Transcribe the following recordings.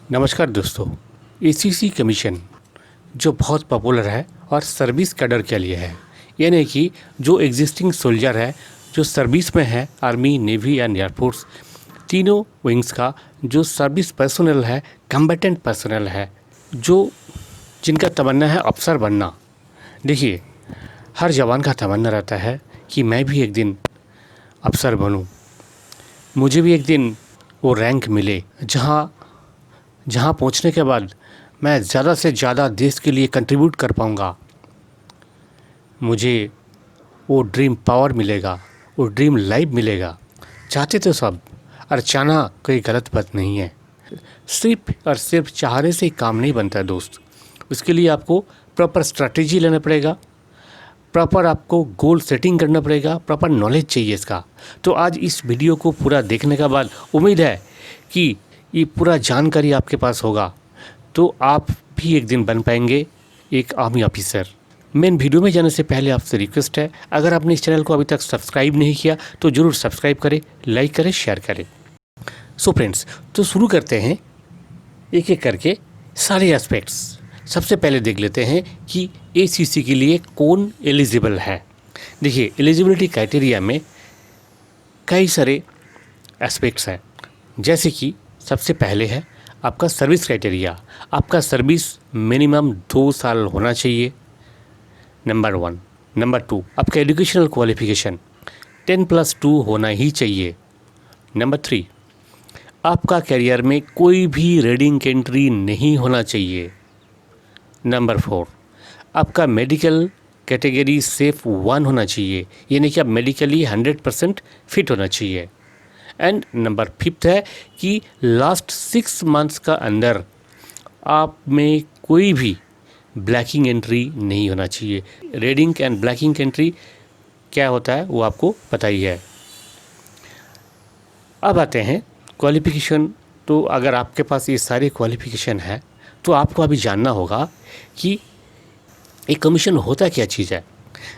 नमस्कार दोस्तों। ACC commission जो बहुत पॉपुलर है और सर्विस कैडर के लिए है, यानी कि जो एग्जिस्टिंग सोल्जर है, जो सर्विस में है, आर्मी, नेवी एंड एयरफोर्स, तीनों विंग्स का जो सर्विस पर्सनल है, कम्बेटेंट पर्सनल है, जो जिनका तमन्ना है अफसर बनना। देखिए, हर जवान का तमन्ना रहता है कि मैं भी एक दिन अफसर बनूं, मुझे भी एक दिन वो रैंक मिले जहाँ पहुँचने के बाद मैं ज़्यादा से ज़्यादा देश के लिए कंट्रीब्यूट कर पाऊँगा, मुझे वो ड्रीम पावर मिलेगा, वो ड्रीम लाइफ मिलेगा। चाहते तो सब, और चाहना कोई गलत बात नहीं है। सिर्फ और सिर्फ चाहने से ही काम नहीं बनता है दोस्त। उसके लिए आपको प्रॉपर स्ट्रैटेजी लेना पड़ेगा, प्रॉपर आपको गोल सेटिंग करना पड़ेगा, प्रॉपर नॉलेज चाहिए इसका। तो आज इस वीडियो को पूरा देखने के बाद उम्मीद है कि ये पूरा जानकारी आपके पास होगा, तो आप भी एक दिन बन पाएंगे एक आर्मी ऑफिसर। मेन वीडियो में जाने से पहले आपसे रिक्वेस्ट है, अगर आपने इस चैनल को अभी तक सब्सक्राइब नहीं किया तो ज़रूर सब्सक्राइब करें, लाइक करें, शेयर करें। सो फ्रेंड्स, तो शुरू करते हैं एक एक करके सारे एस्पेक्ट्स। सबसे पहले देख लेते हैं कि एसीसी के लिए कौन एलिजिबल है। देखिए, एलिजिबिलिटी क्राइटेरिया में कई सारे एस्पेक्ट्स हैं, जैसे कि सबसे पहले है आपका सर्विस क्राइटेरिया। आपका सर्विस मिनिमम 2 साल होना चाहिए, नंबर 1। नंबर 2, आपका एजुकेशनल क्वालिफिकेशन 10+2 होना ही चाहिए। नंबर 3, आपका करियर में कोई भी रीडिंग एंट्री नहीं होना चाहिए। नंबर 4, आपका मेडिकल कैटेगरी सिर्फ 1 होना चाहिए, यानी कि आप मेडिकली 100% फिट होना चाहिए। एंड नंबर 5 है कि लास्ट 6 मंथ्स का अंदर आप में कोई भी ब्लैकिंग एंट्री नहीं होना चाहिए। रेडिंग एंड ब्लैकिंग एंट्री क्या होता है वो आपको पता ही है। अब आते हैं क्वालिफ़िकेशन। तो अगर आपके पास ये सारे क्वालिफ़िकेशन है तो आपको अभी जानना होगा कि एक कमीशन होता क्या चीज़ है।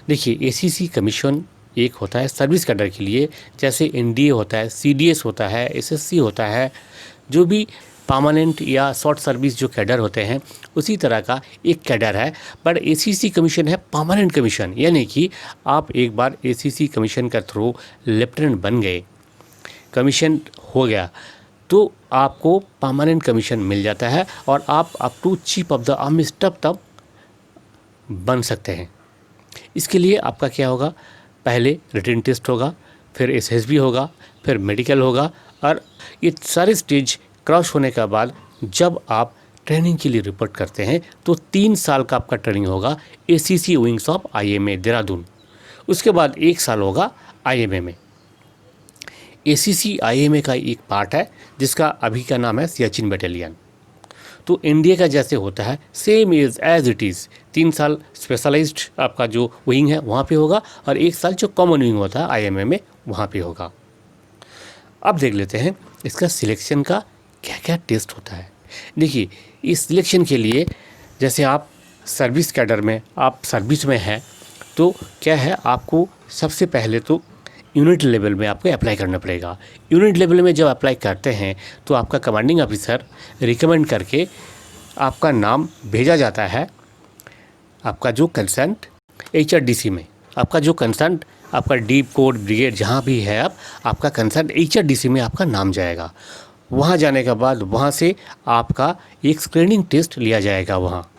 देखिए, एसीसी कमीशन एक होता है सर्विस कैडर के लिए, जैसे एनडीए होता है, सीडीएस होता है, एसएससी होता है, जो भी परमानेंट या शॉर्ट सर्विस जो कैडर होते हैं उसी तरह का एक कैडर है। पर एसीसी कमीशन है परमानेंट कमीशन, यानी कि आप एक बार एसीसी कमीशन का थ्रू लेफ्टिनेंट बन गए, कमीशन हो गया, तो आपको परमानेंट कमीशन मिल जाता है और आप up to chief of the army staff तब बन सकते हैं। इसके लिए आपका क्या होगा, पहले रिटन टेस्ट होगा, फिर एसएसबी होगा, फिर मेडिकल होगा, और ये सारे स्टेज क्रॉस होने के बाद जब आप ट्रेनिंग के लिए रिपोर्ट करते हैं तो 3 साल का आपका ट्रेनिंग होगा ACC wings of IMA Dehradun. उसके बाद 1 साल होगा आईएमए में। एसीसी आईएमए का एक पार्ट है जिसका अभी का नाम है सियाचिन बटालियन। तो इंडिया का जैसे होता है सेम एज इट इज़, 3 साल स्पेशलाइज्ड आपका जो विंग है वहाँ पे होगा और 1 साल जो कॉमन विंग होता है आईएमए में वहाँ पे होगा। अब देख लेते हैं इसका सिलेक्शन का क्या क्या टेस्ट होता है। देखिए, इस सिलेक्शन के लिए जैसे आप सर्विस कैडर में, आप सर्विस में हैं, तो क्या है, आपको सबसे पहले तो यूनिट लेवल में आपको अप्लाई करना पड़ेगा। यूनिट लेवल में जब अप्लाई करते हैं तो आपका कमांडिंग ऑफिसर रिकमेंड करके आपका नाम भेजा जाता है, आपका जो कंसर्ट एचआरडीसी में, आपका जो कंसर्ट आपका डीप कोर ब्रिगेड जहाँ भी है आपका कंसर्ट एचआरडीसी में आपका नाम जाएगा। वहाँ जाने के बाद वहाँ से आपका एक स्क्रीनिंग टेस्ट लिया जाएगा। वहाँ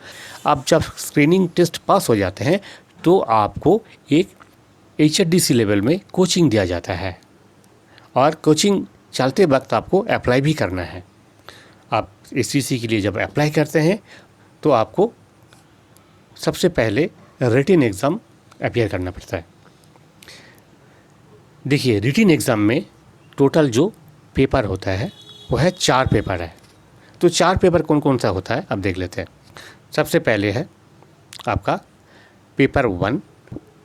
आप जब स्क्रीनिंग टेस्ट पास हो जाते हैं तो आपको एक एचआरडीसी लेवल में कोचिंग दिया जाता है, और कोचिंग चलते वक्त आपको अप्लाई भी करना है। आप एसीसी के लिए जब अप्लाई करते हैं तो आपको सबसे पहले रिटन एग्ज़ाम अपीयर करना पड़ता है। देखिए, रिटन एग्ज़ाम में टोटल जो पेपर होता है वो है 4 पेपर है। तो 4 पेपर कौन कौन सा होता है अब देख लेते हैं। सबसे पहले है आपका पेपर 1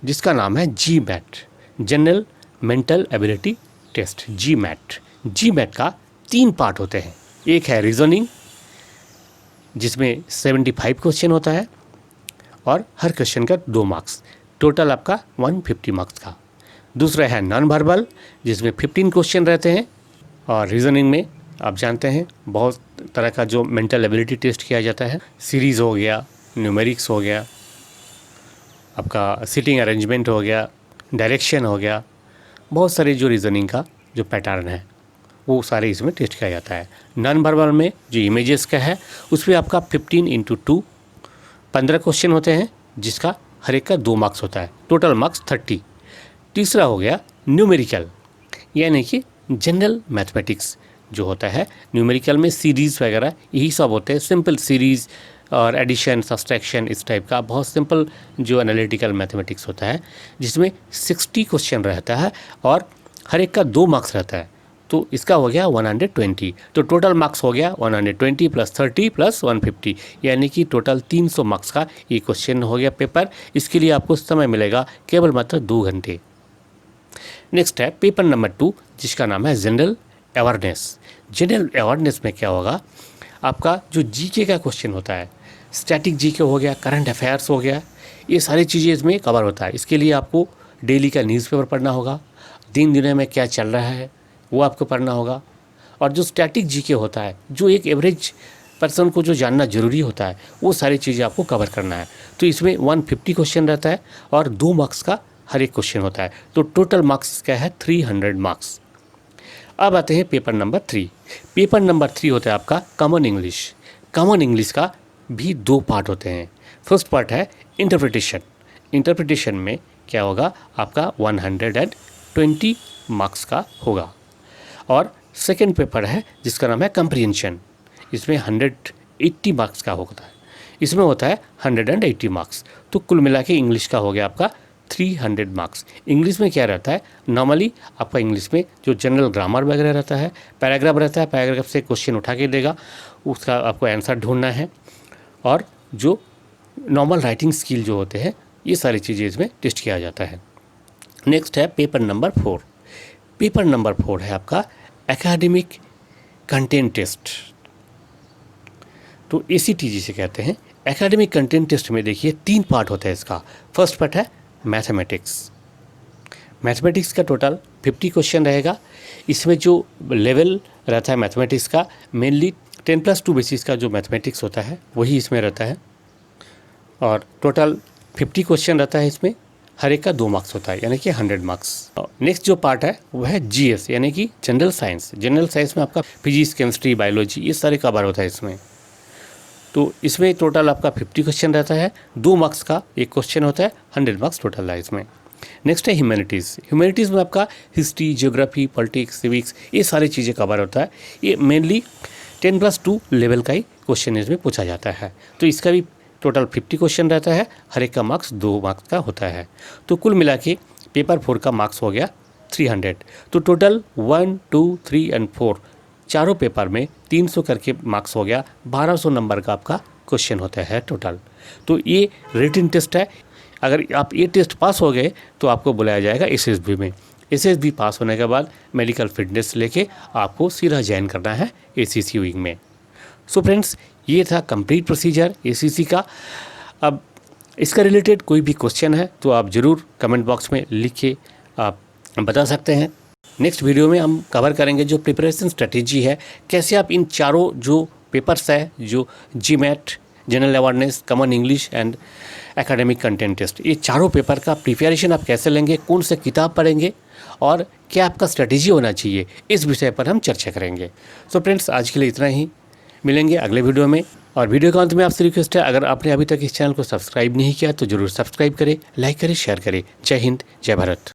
जिसका नाम है GMAT, general mental ability test, GMAT. GMAT का 3 पार्ट होते हैं। एक है रीजनिंग जिसमें 75 क्वेश्चन होता है और हर क्वेश्चन का 2 मार्क्स, टोटल आपका 150 मार्क्स का। दूसरा है नॉन वर्बल जिसमें 15 क्वेश्चन रहते हैं और रीजनिंग में आप जानते हैं बहुत तरह का जो मेंटल एबिलिटी टेस्ट किया जाता है, सीरीज़ हो गया, न्यूमेरिक्स हो गया, आपका सीटिंग अरेंजमेंट हो गया, डायरेक्शन हो गया, बहुत सारे जो रीज़निंग का जो पैटर्न है वो सारे इसमें टेस्ट किया जाता है। नॉन वर्बल में जो इमेजेस का है उस पर आपका 15x2 15 क्वेश्चन होते हैं, जिसका हर एक का 2 मार्क्स होता है, टोटल मार्क्स 30। तीसरा हो गया न्यूमेरिकल, यानी कि जनरल मैथमेटिक्स जो होता है। न्यूमेरिकल में सीरीज़ वगैरह यही सब होते हैं, सिंपल सीरीज़ और एडिशन, सब्सट्रैक्शन, इस टाइप का बहुत सिंपल जो एनालिटिकल मैथमेटिक्स होता है, जिसमें 60 क्वेश्चन रहता है और हर एक का 2 मार्क्स रहता है। तो इसका हो गया 120, तो टोटल मार्क्स हो गया 120 + 30 + 150, यानी कि टोटल 300 मार्क्स का ये क्वेश्चन हो गया पेपर। इसके लिए आपको समय मिलेगा केवल मात्र 2 घंटे। नेक्स्ट है पेपर नंबर 2, जिसका नाम है जनरल अवेयरनेस। जनरल अवेयरनेस में क्या होगा, आपका जो जीके का क्वेश्चन होता है, स्टैटिक जीके हो गया, करंट अफेयर्स हो गया, ये सारी चीज़ें इसमें कवर होता है। इसके लिए आपको डेली का न्यूज़पेपर पढ़ना होगा, दिन दुनिया में क्या चल रहा है वो आपको पढ़ना होगा। और जो स्टैटिक जीके होता है, जो एक एवरेज पर्सन को जो जानना ज़रूरी होता है, वो सारी चीज़ें आपको कवर करना है। तो इसमें 150 क्वेश्चन रहता है और 2 मार्क्स का हर एक क्वेश्चन होता है, तो टोटल मार्क्स क्या है 300 मार्क्स। अब आते हैं पेपर नंबर 3। पेपर नंबर 3 होता है आपका कॉमन इंग्लिश। कॉमन इंग्लिश का भी 2 पार्ट होते हैं। फर्स्ट पार्ट है इंटरप्रिटेशन। इंटरप्रिटेशन में क्या होगा, आपका 120 मार्क्स का होगा। और सेकेंड पेपर है जिसका नाम है कंप्रीहेंशन। इसमें 180 मार्क्स का होता है, इसमें होता है 180 मार्क्स। तो कुल मिला के इंग्लिश का हो गया आपका 300 मार्क्स। इंग्लिश में क्या रहता है, नॉर्मली आपका इंग्लिश में जो जनरल ग्रामर वगैरह रहता है, पैराग्राफ रहता है, पैराग्राफ से क्वेश्चन उठा के देगा, उसका आपको आंसर ढूंढना है। और जो नॉर्मल राइटिंग स्किल जो होते हैं, ये सारी चीज़ें इसमें टेस्ट किया जाता है। नेक्स्ट है पेपर नंबर 4। पेपर नंबर 4 है आपका एकेडमिक कंटेंट टेस्ट। तो ACT जिसे कहते हैं। एकेडमिक कंटेंट टेस्ट में देखिए 3 पार्ट होता है इसका। फर्स्ट पार्ट है मैथमेटिक्स। मैथमेटिक्स का टोटल 50 क्वेश्चन रहेगा। इसमें जो लेवल रहता है मैथमेटिक्स का, मेनली 10+2 बेसिस का जो मैथमेटिक्स होता है वही इसमें रहता है। और टोटल 50 क्वेश्चन रहता है इसमें, हर एक का 2 मार्क्स होता है, यानी कि 100 मार्क्स। नेक्स्ट जो पार्ट है वो है GS, यानी कि जनरल साइंस। जनरल साइंस में आपका फिजिक्स, केमिस्ट्री, बायोलॉजी, ये सारे कवर होता है इसमें। तो इसमें टोटल आपका 50 क्वेश्चन रहता है, 2 मार्क्स का एक क्वेश्चन होता है, 100 मार्क्स टोटल है इसमें। नेक्स्ट है ह्यूमैनिटीज़। ह्यूमैनिटीज़ में आपका हिस्ट्री, ज्योग्राफी, पॉलिटिक्स, सिविक्स, ये सारी चीज़ें कवर होता है। ये मेनली 10+2 लेवल का ही क्वेश्चन इसमें पूछा जाता है। तो इसका भी टोटल 50 क्वेश्चन रहता है, हर एक का मार्क्स 2 मार्क्स का होता है। तो कुल मिला के पेपर 4 का मार्क्स हो गया 300। तो टोटल 1, 2, 3 और 4 चारों पेपर में 300 करके मार्क्स हो गया। 1200 नंबर का आपका क्वेश्चन होता है टोटल। तो ये रिटन टेस्ट है। अगर आप ये टेस्ट पास हो गए तो आपको बुलाया जाएगा SSB में। SSB पास होने के बाद मेडिकल फिटनेस लेके आपको सीधा ज्वाइन करना है ACC विंग में। सो फ्रेंड्स, ये था कंप्लीट प्रोसीजर ACC का। अब इसका रिलेटेड कोई भी क्वेश्चन है तो आप ज़रूर कमेंट बॉक्स में लिख के आप बता सकते हैं। नेक्स्ट वीडियो में हम कवर करेंगे जो प्रिपरेशन स्ट्रेटेजी है, कैसे आप इन चारों जो पेपर्स है, जो GMAT, general awareness, common English and academic content test, ये चारों पेपर का प्रिपरेशन आप कैसे लेंगे, कौन से किताब पढ़ेंगे और क्या आपका स्ट्रेटेजी होना चाहिए, इस विषय पर हम चर्चा करेंगे। सो फ्रेंड्स, आज के लिए इतना ही, मिलेंगे अगले वीडियो में। और वीडियो के अंत में आपसे रिक्वेस्ट है, अगर आपने अभी तक इस चैनल को सब्सक्राइब नहीं किया तो ज़रूर सब्सक्राइब करें, लाइक करें, शेयर करें। जय हिंद, जय भारत।